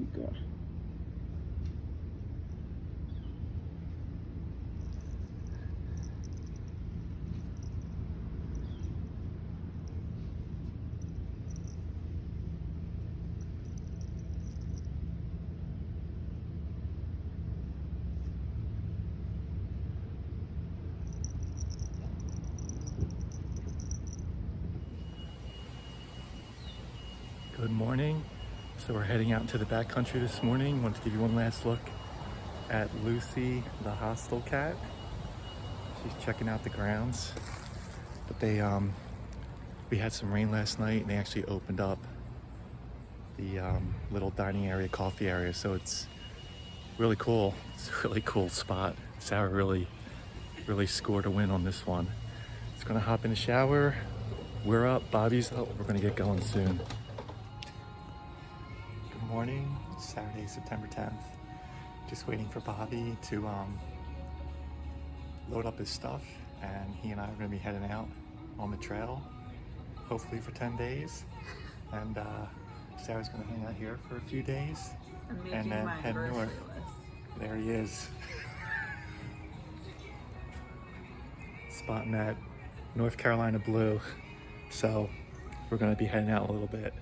speaker. Good morning. So we're heading out into the backcountry this morning. Want to give you one last look at Lucy, the hostel cat. She's checking out the grounds. But we had some rain last night and they actually opened up the little dining area, coffee area. So it's really cool. It's a really cool spot. Sarah really scored a win on this one. It's gonna hop in the shower. We're up, Bobby's up. We're gonna get going soon. Morning, Saturday, September 10th. Just waiting for Bobby to load up his stuff, and he and I are going to be heading out on the trail, hopefully for 10 days. And Sarah's going to hang out here for a few days and then head north. There he is. Spotting that North Carolina blue. So we're going to be heading out a little bit.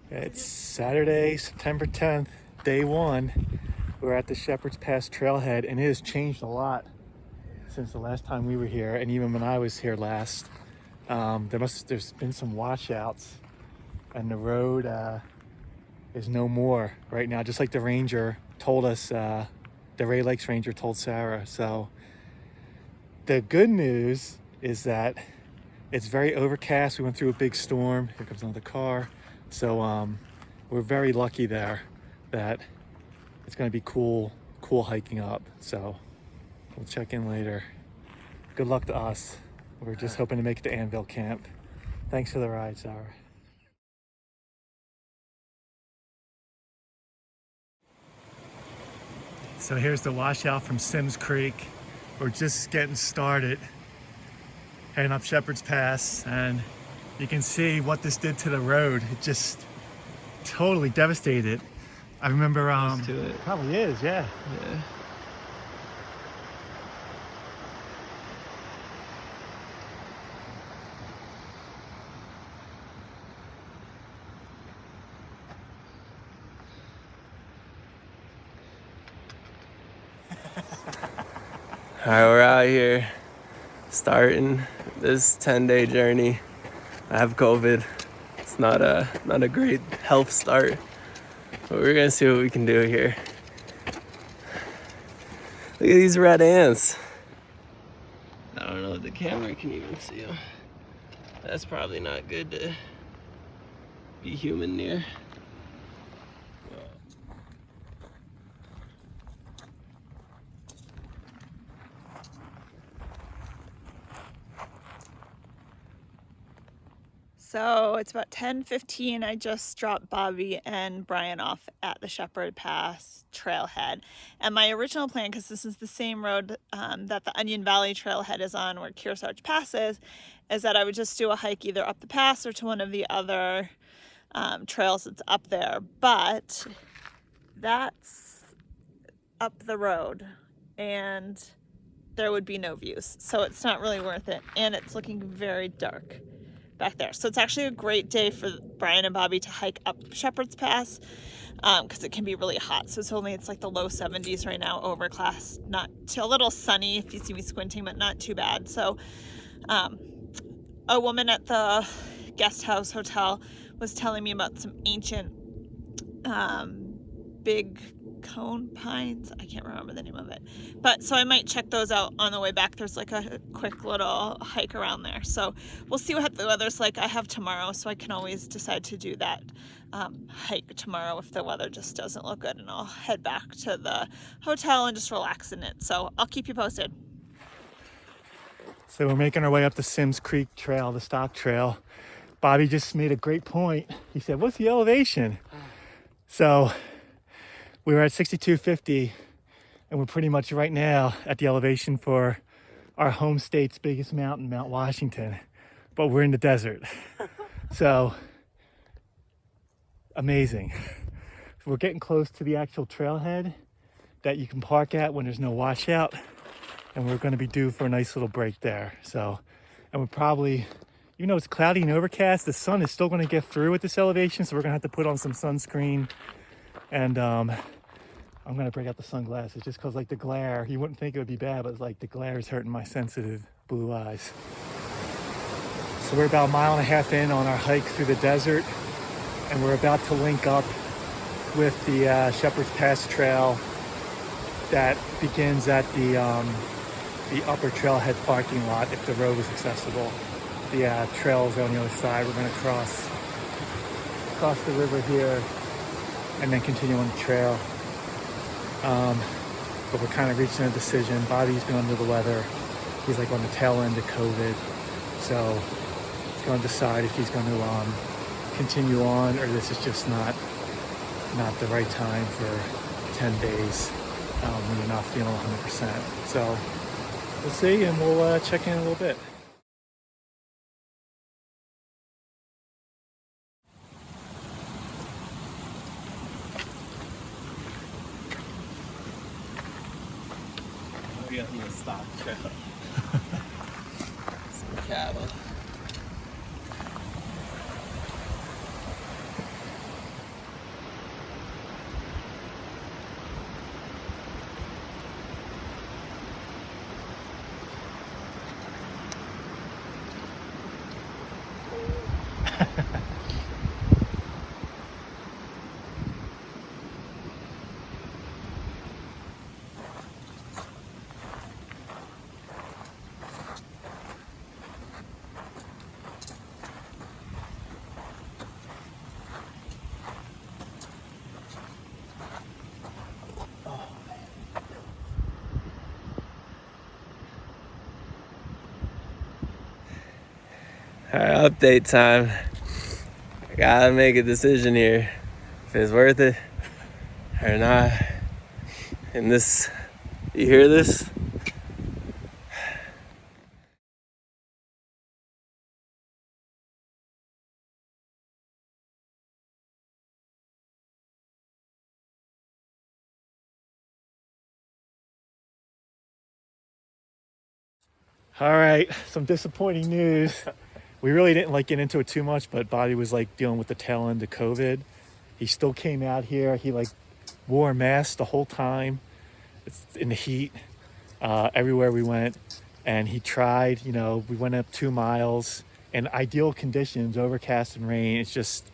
It's Saturday, September 10th, day one. We're at the Shepherd's Pass Trailhead, and it has changed a lot since the last time we were here, and even when I was here last. There's been some washouts, and the road is no more right now, just like the ranger told us, the Ray Lakes ranger told Sarah. So the good news is that it's very overcast. We went through a big storm. Here comes another car. So we're very lucky there that it's going to be cool hiking up. So we'll check in later. Good luck to us. We're just hoping to make it to Anvil Camp. Thanks for the ride, Sarah. So here's the washout from Sims Creek. We're just getting started, heading up Shepherd's Pass, and you can see what this did to the road. It just totally devastated. I remember, it probably is, yeah. Yeah. All right, we're out here starting this 10-day journey. I have COVID. It's not a great health start, but we're gonna see what we can do here. Look at these red ants. I don't know if the camera can even see them. That's probably not good to be human near. So it's about 10:15. I just dropped Bobby and Brian off at the Shepherd Pass Trailhead. And my original plan, because this is the same road that the Onion Valley Trailhead is on, where Kearsarge Pass is that I would just do a hike either up the pass or to one of the other trails that's up there. But that's up the road, and there would be no views. So it's not really worth it. And it's looking very dark back there. So it's actually a great day for Brian and Bobby to hike up Shepherd's Pass because it can be really hot. So it's like the low 70s right now, overcast, not too, a little sunny if you see me squinting, but not too bad. So a woman at the guest house hotel was telling me about some ancient big cone pines. I can't remember the name of it, but so I might check those out on the way back. There's like a quick little hike around there, so we'll see what the weather's like. I have tomorrow, so I can always decide to do that hike tomorrow if the weather just doesn't look good, and I'll head back to the hotel and just relax in it. So I'll keep you posted. So we're making our way up the Sims Creek Trail, the stock trail. Bobby just made a great point. He said, what's the elevation? So we were at 6250, and we're pretty much right now at the elevation for our home state's biggest mountain, Mount Washington, but we're in the desert. So amazing. We're getting close to the actual trailhead that you can park at when there's no washout, and we're going to be due for a nice little break there. So, and we're probably, even though it's cloudy and overcast, the sun is still going to get through at this elevation, so we're going to have to put on some sunscreen. And I'm going to break out the sunglasses just because, like, the glare, you wouldn't think it would be bad, but it's like the glare is hurting my sensitive blue eyes. So we're about a mile and a half in on our hike through the desert, and we're about to link up with the Shepherd's Pass Trail that begins at the upper Trailhead parking lot if the road was accessible. The trail is on the other side. We're going to cross the river here and then continue on the trail. But we're kind of reaching a decision. Bobby's been under the weather. He's like on the tail end of COVID. So he's going to decide if he's going to continue on, or this is just not the right time for 10 days when you're not feeling 100%. So we'll see, and we'll check in a little bit. We got the stock trail. Some cattle. Alright, update time. I gotta make a decision here if it's worth it or not. And this, you hear this? All right, some disappointing news. We really didn't get into it too much, but Bobby was dealing with the tail end of COVID. He still came out here. He wore a mask the whole time. It's in the heat everywhere we went, and he tried. We went up 2 miles in ideal conditions, overcast and rain. It's just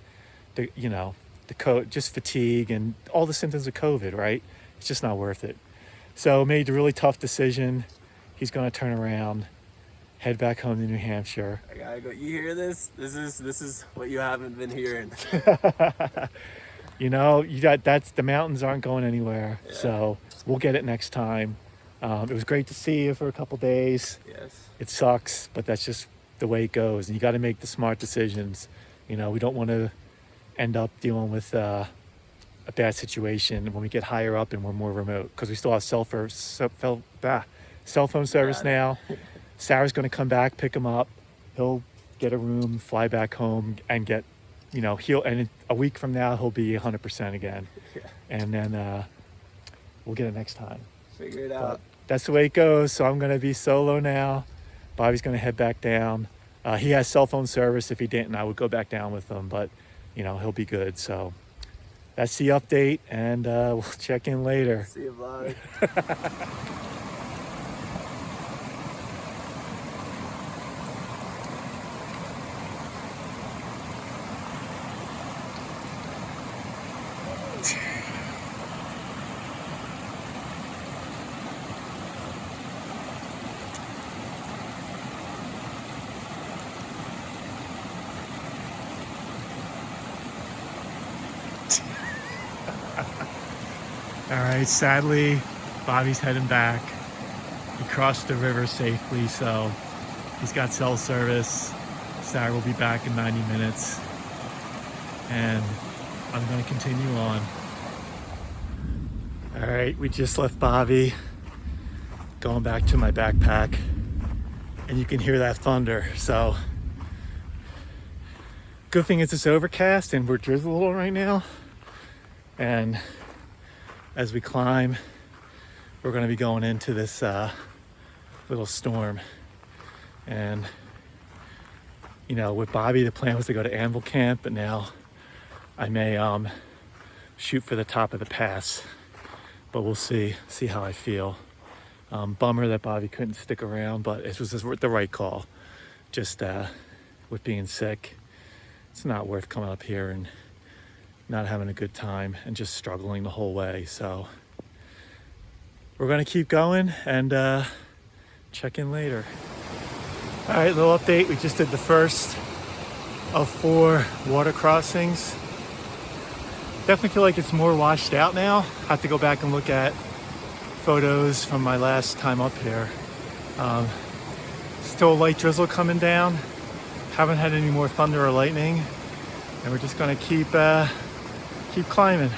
just fatigue and all the symptoms of COVID. Right? It's just not worth it. So made a really tough decision. He's going to turn around, head back home to New Hampshire. I gotta go. You hear this? This is what you haven't been hearing. That's the mountains aren't going anywhere. Yeah. So we'll get it next time. It was great to see you for a couple days. Yes. It sucks, but that's just the way it goes. And you got to make the smart decisions. We don't want to end up dealing with a bad situation when we get higher up and we're more remote, because we still have cell phone service now. Sarah's going to come back, pick him up. He'll get a room, fly back home, and get, and a week from now, he'll be 100% again. Yeah. And then we'll get it next time. Figure it out. But that's the way it goes. So I'm going to be solo now. Bobby's going to head back down. He has cell phone service. If he didn't, I would go back down with him, but he'll be good. So that's the update, and we'll check in later. See you, vlog. All right, sadly, Bobby's heading back. He crossed the river safely, so he's got cell service. Sarah will be back in 90 minutes. And I'm gonna continue on. All right, we just left Bobby, going back to my backpack, and you can hear that thunder. So good thing it's overcast and we're drizzling right now. And as we climb, we're gonna be going into this little storm. And you know, with Bobby, the plan was to go to Anvil Camp, but now I may shoot for the top of the pass. But we'll see how I feel. Bummer that Bobby couldn't stick around, but it was the right call. Just with being sick, it's not worth coming up here and not having a good time and just struggling the whole way. So we're gonna keep going and check in later. All right, little update. We just did the first of 4 water crossings. Definitely feel like it's more washed out now. Have to go back and look at photos from my last time up here. Still a light drizzle coming down. Haven't had any more thunder or lightning, and we're just gonna keep climbing.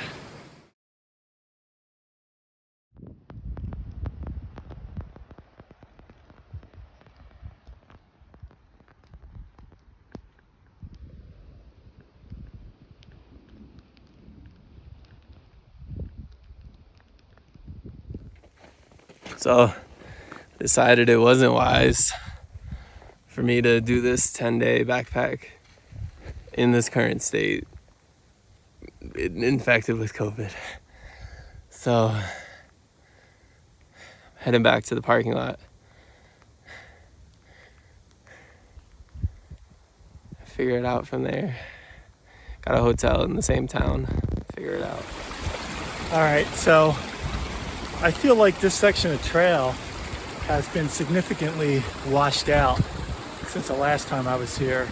So decided it wasn't wise for me to do this 10-day backpack in this current state, infected with COVID. So heading back to the parking lot. Figure it out from there. Got a hotel in the same town. Figure it out. All right, so I feel like this section of trail has been significantly washed out since the last time I was here.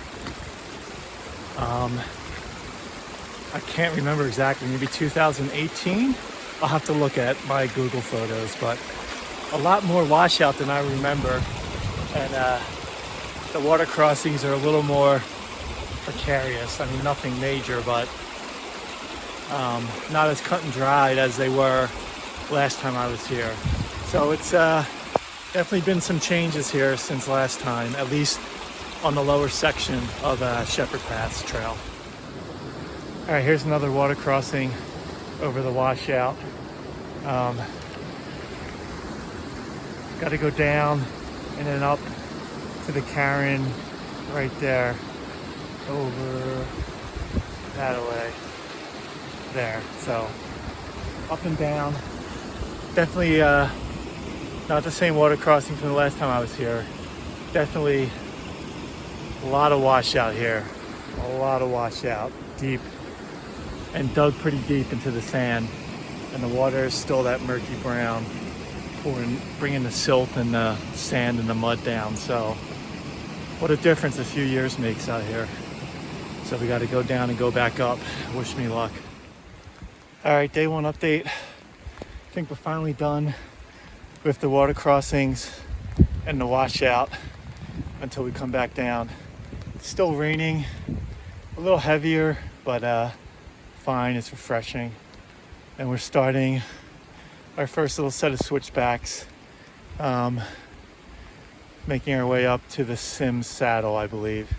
I can't remember exactly, maybe 2018? I'll have to look at my Google photos, but a lot more washout than I remember. And the water crossings are a little more precarious. I mean, nothing major, but not as cut and dried as they were last time I was here. So it's definitely been some changes here since last time, at least on the lower section of Shepherd Pass Trail. All right, here's another water crossing over the washout. Got to go down and then up to the Karen right there, over that way, there. So up and down. Definitely not the same water crossing from the last time I was here. Definitely a lot of washout here. A lot of washout, deep, and dug pretty deep into the sand. And the water is still that murky brown, bringing the silt and the sand and the mud down. So what a difference a few years makes out here. So we got to go down and go back up. Wish me luck. All right, day 1 update. I think we're finally done with the water crossings and the washout until we come back down. It's still raining, a little heavier, but fine, it's refreshing. And we're starting our first little set of switchbacks, making our way up to the Sims Saddle, I believe,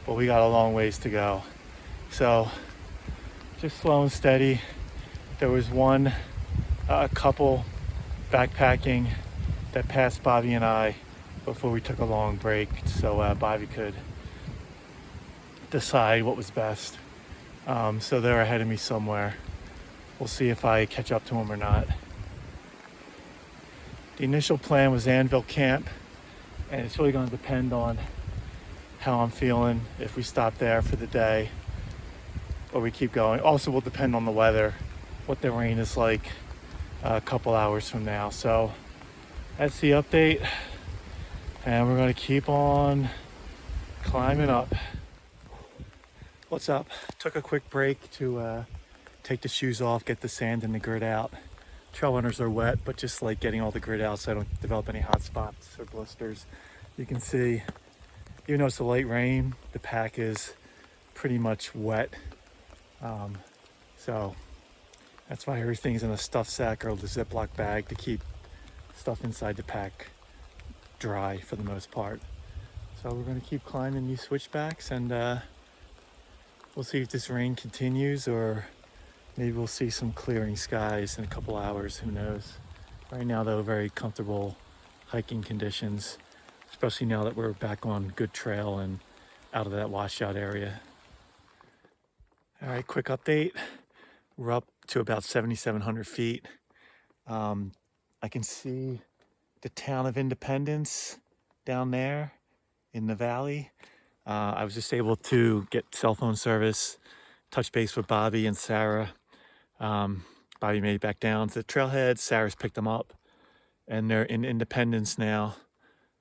but we got a long ways to go. So just slow and steady. There was a couple backpacking that passed Bobby and I before we took a long break, so Bobby could decide what was best. So they're ahead of me somewhere. We'll see if I catch up to them or not. The initial plan was Anvil Camp, and it's really going to depend on how I'm feeling, if we stop there for the day or we keep going. Also will depend on the weather, what the rain is like a couple hours from now. So that's the update, and we're going to keep on climbing up. What's up? Took a quick break to take the shoes off, get the sand and the grit out. trail runners are wet, but just like getting all the grit out so I don't develop any hot spots or blisters. You can see, even though it's a light rain, the pack is pretty much wet. So that's why everything's in a stuff sack or the Ziploc bag to keep stuff inside the pack dry for the most part. So we're going to keep climbing these switchbacks, and we'll see if this rain continues, or maybe we'll see some clearing skies in a couple hours, who knows. Right now though, very comfortable hiking conditions, especially now that we're back on good trail and out of that washout area. All right, quick update. We're up to about 7,700 feet. I can see the town of Independence down there in the valley. I was just able to get cell phone service, touch base with Bobby and Sarah. Bobby made it back down to the trailhead. Sarah's picked them up, and they're in Independence now.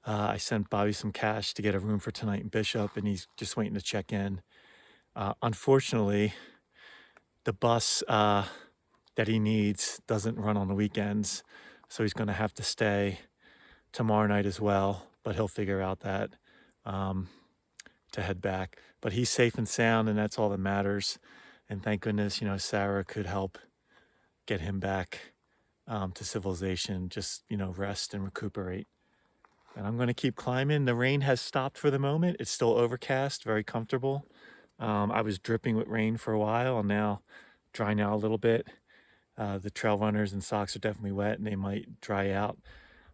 I sent Bobby some cash to get a room for tonight in Bishop, and he's just waiting to check in. Unfortunately, the bus that he needs doesn't run on the weekends, so he's going to have to stay tomorrow night as well, but he'll figure out that to head back. But he's safe and sound, and that's all that matters. And thank goodness, you know, Sarah could help get him back to civilization, just, you know, rest and recuperate. And I'm going to keep climbing. The rain has stopped for the moment. It's still overcast, very comfortable. I was dripping with rain for a while, and now drying out a little bit. The trail runners and socks are definitely wet, and they might dry out.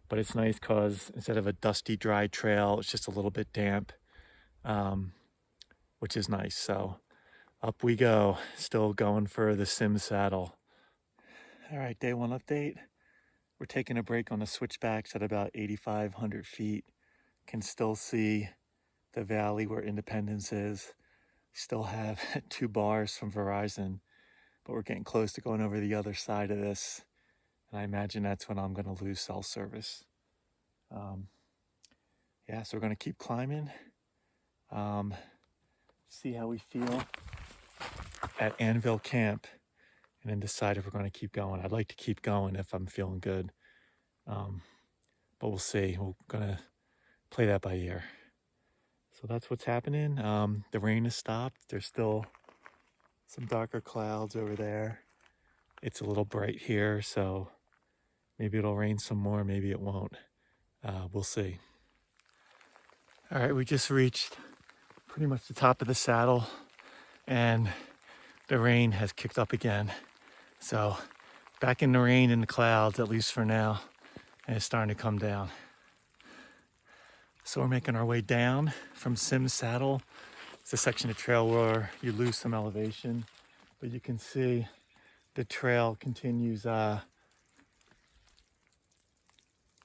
But it's nice because instead of a dusty, dry trail, it's just a little bit damp, which is nice. So up we go, still going for the Sim saddle. All right, day one update. We're taking a break on the switchbacks at about 8,500 feet. Can still see the valley where Independence is. Still have 2 bars from Verizon, but we're getting close to going over the other side of this. And I imagine that's when I'm going to lose cell service. Yeah, so we're going to keep climbing. See how we feel at Anvil Camp, and then decide if we're going to keep going. I'd like to keep going if I'm feeling good. But we'll see. We're going to play that by ear. So that's what's happening. The rain has stopped. There's still some darker clouds over there. It's a little bright here, so maybe it'll rain some more, maybe it won't. We'll see. All right, we just reached pretty much the top of the saddle, and the rain has kicked up again. So back in the rain and the clouds, at least for now, and it's starting to come down. So we're making our way down from Sim Saddle. It's a section of trail where you lose some elevation, but you can see the trail continues over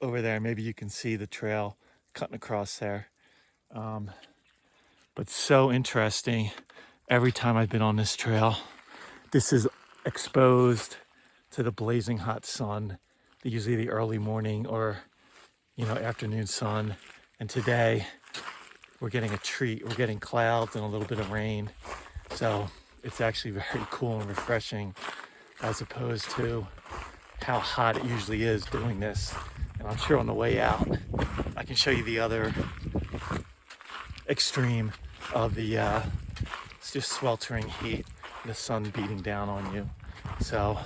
there. Maybe you can see the trail cutting across there. But so interesting. Every time I've been on this trail, this is exposed to the blazing hot sun, usually the early morning or, you know, afternoon sun. And today we're getting a treat. We're getting clouds and a little bit of rain. So it's actually very cool and refreshing, as opposed to how hot it usually is doing this. And I'm sure on the way out, I can show you the other extreme of the it's just sweltering heat, the sun beating down on you. So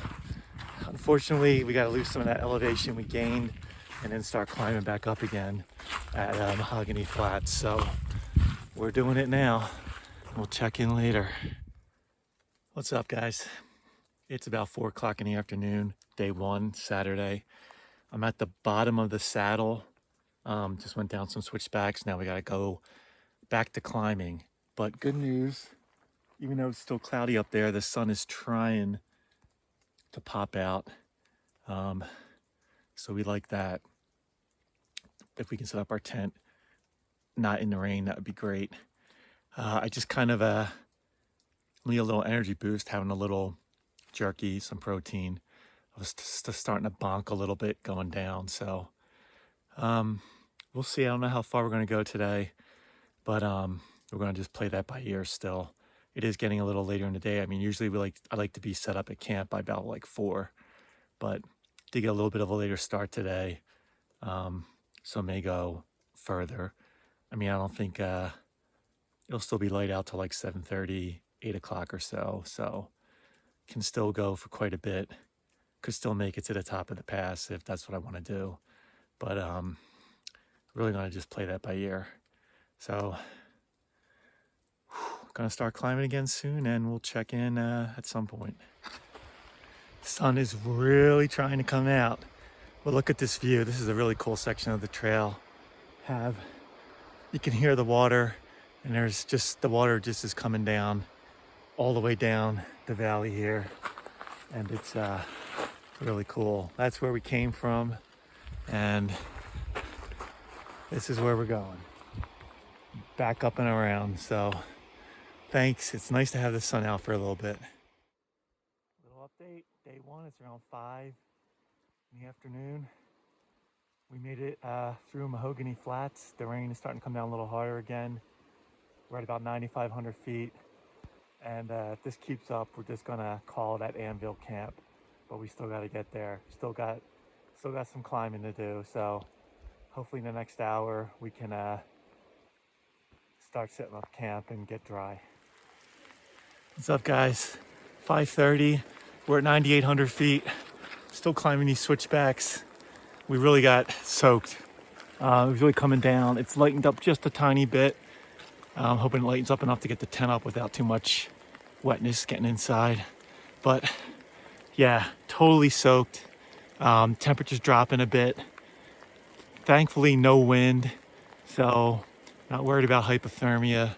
unfortunately, we got to lose some of that elevation we gained and then start climbing back up again at Mahogany Flats. So we're doing it now. We'll check in later. What's up, guys? It's about 4 o'clock in the afternoon, day 1, Saturday. I'm at the bottom of the saddle. Just went down some switchbacks. Now we got to go back to climbing. But good news, even though it's still cloudy up there, the sun is trying to pop out. So we like that. If we can set up our tent not in the rain, that would be great. I just kind of need a little energy boost, having a little jerky, some protein. I was starting to bonk a little bit going down. So we'll see. I don't know how far we're going to go today, but we're going to just play that by ear still. It is getting a little later in the day. I mean, usually I like to be set up at camp by about like 4, but Did get a little bit of a later start today, so may go further. I mean, I don't think it'll still be light out till like 7:30, 8 o'clock or so. So can still go for quite a bit. Could still make it to the top of the pass if that's what I want to do. But really gonna just play that by ear. So gonna start climbing again soon, and we'll check in at some point. Sun is really trying to come out. But look at this view. This is a really cool section of the trail. You can hear the water, and there's just the water just is coming down all the way down the valley here, and it's really cool. That's where we came from, and this is where we're going. Back up and around. So thanks. It's nice to have the sun out for a little bit. Little update. Day 1. It's around 5 in the afternoon. We made it through Mahogany Flats. The rain is starting to come down a little harder again. We're at about 9,500 feet. And if this keeps up, we're just gonna call it at Anvil Camp. But we still gotta get there. Still got some climbing to do. So hopefully in the next hour we can start setting up camp and get dry. What's up, guys? 5:30. We're at 9,800 feet. Still climbing these switchbacks. We really got soaked. It was really coming down. It's lightened up just a tiny bit. I'm hoping it lightens up enough to get the tent up without too much wetness getting inside. But yeah, totally soaked. Temperature's dropping a bit. Thankfully, no wind. So not worried about hypothermia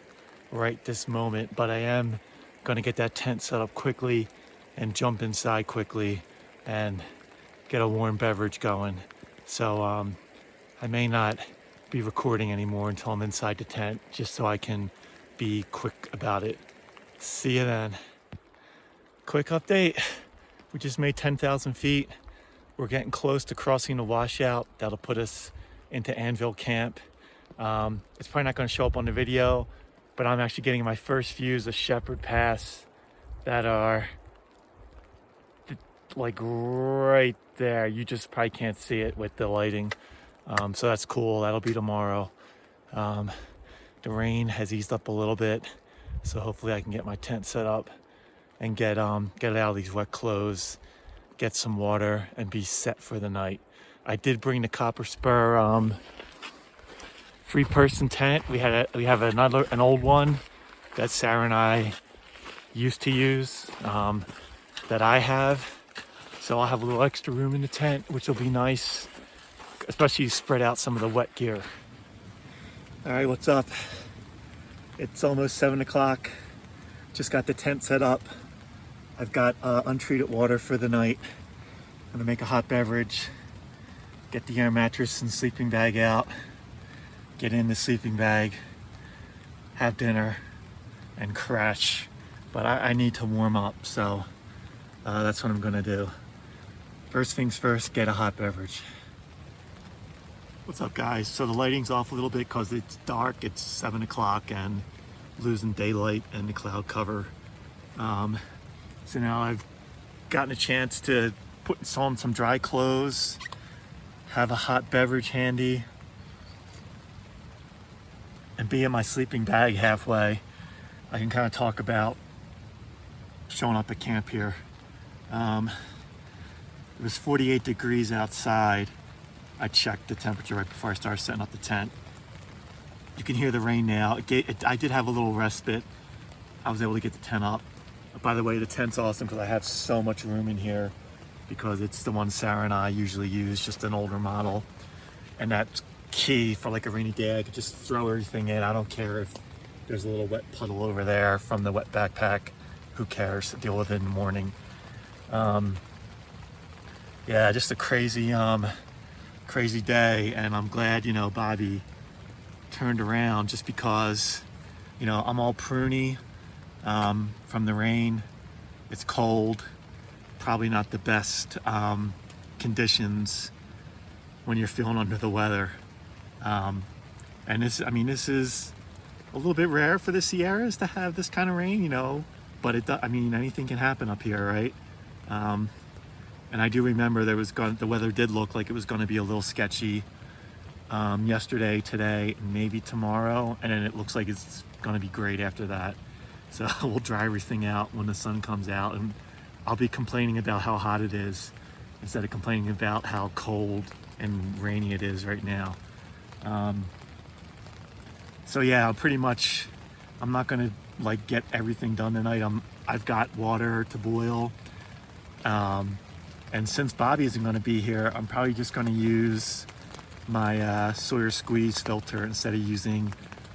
right this moment, but I am gonna get that tent set up quickly and jump inside quickly and get a warm beverage going. So I may not be recording anymore until I'm inside the tent, just so I can be quick about it. See you then. Quick update. We just made 10,000 feet. We're getting close to crossing the washout. That'll put us into Anvil Camp. It's probably not going to show up on the video, but I'm actually getting my first views of Shepherd Pass that are like right there. You just probably can't see it with the lighting. So that's cool. That'll be tomorrow. The rain has eased up a little bit, so hopefully I can get my tent set up and get it out of these wet clothes, get some water, and be set for the night. I did bring the Copper Spur 3-person tent. We have an old one that Sarah and I used to use, that I have. So I'll have a little extra room in the tent, which will be nice, especially spread out some of the wet gear. All right, what's up? It's almost 7 o'clock. Just got the tent set up. I've got untreated water for the night. I'm gonna make a hot beverage, get the air mattress and sleeping bag out, get in the sleeping bag, have dinner, and crash. But I need to warm up, so that's what I'm gonna do. First things first, get a hot beverage. What's up, guys? So the lighting's off a little bit because it's dark. It's 7 o'clock and losing daylight and the cloud cover. So now I've gotten a chance to put on some dry clothes, have a hot beverage handy, and be in my sleeping bag halfway. I can kind of talk about showing up at camp here. It was 48 degrees outside. I checked the temperature right before I started setting up the tent. You can hear the rain now. I did have a little respite. I was able to get the tent up. By the way, the tent's awesome because I have so much room in here because it's the one Sarah and I usually use, just an older model. And that's key for like a rainy day. I could just throw everything in. I don't care if there's a little wet puddle over there from the wet backpack. Who cares? Deal with it in the morning. Yeah, just a crazy day, and I'm glad, Bobby turned around, just because, I'm all pruny from the rain. It's cold, probably not the best conditions when you're feeling under the weather. And this is a little bit rare for the Sierras to have this kind of rain, but anything can happen up here, right? And I do remember the weather did look like it was going to be a little sketchy yesterday, today, and maybe tomorrow, and then it looks like it's going to be great after that. So we'll dry everything out when the sun comes out, and I'll be complaining about how hot it is instead of complaining about how cold and rainy it is right now. So yeah, pretty much I'm not gonna like get everything done tonight. I've got water to boil, and since Bobby isn't going to be here, I'm probably just going to use my Sawyer Squeeze filter instead of using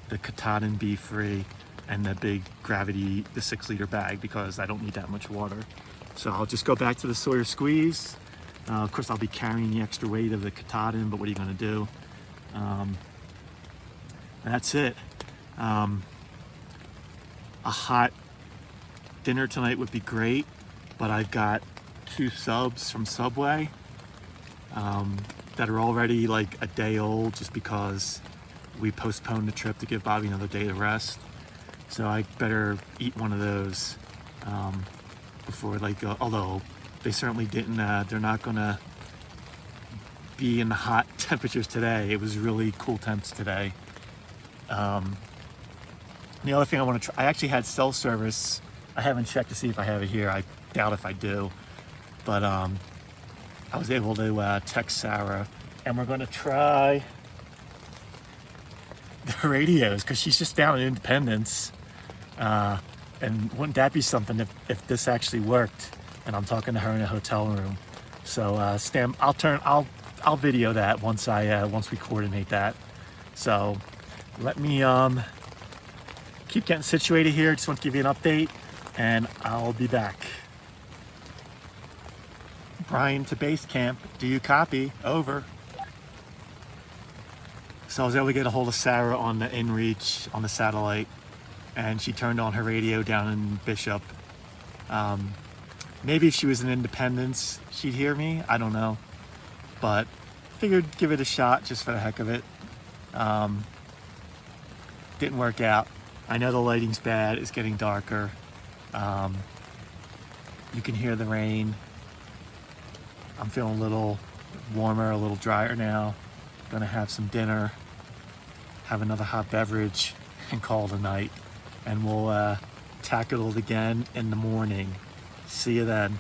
the Katahdin Be Free and the big Gravity, the 6-liter bag, because I don't need that much water. So I'll just go back to the Sawyer Squeeze. Of course, I'll be carrying the extra weight of the Katahdin, but what are you going to do? And that's it. A hot dinner tonight would be great, but I've got 2 subs from Subway that are already like a day old just because we postponed the trip to give Bobby another day to rest. So I better eat one of those before like although they certainly didn't, they're not gonna be in the hot temperatures today. It was really cool temps today. The other thing I want to try, I actually had cell service. I haven't checked to see if I have it here. I doubt if I do, but I was able to text Sarah, and we're going to try the radios because she's just down in Independence. And wouldn't that be something if this actually worked? And I'm talking to her in a hotel room. So Stan, I'll video that once we coordinate that. So let me keep getting situated here. Just want to give you an update, and I'll be back. Brian to base camp. Do you copy? Over. So I was able to get a hold of Sarah on the inReach on the satellite, and she turned on her radio down in Bishop. Maybe if she was in Independence, she'd hear me. I don't know, but figured give it a shot just for the heck of it. Didn't work out. I know the lighting's bad. It's getting darker. You can hear the rain. I'm feeling a little warmer, a little drier now. Gonna have some dinner, have another hot beverage, and call it a night. And we'll tackle it again in the morning. See you then.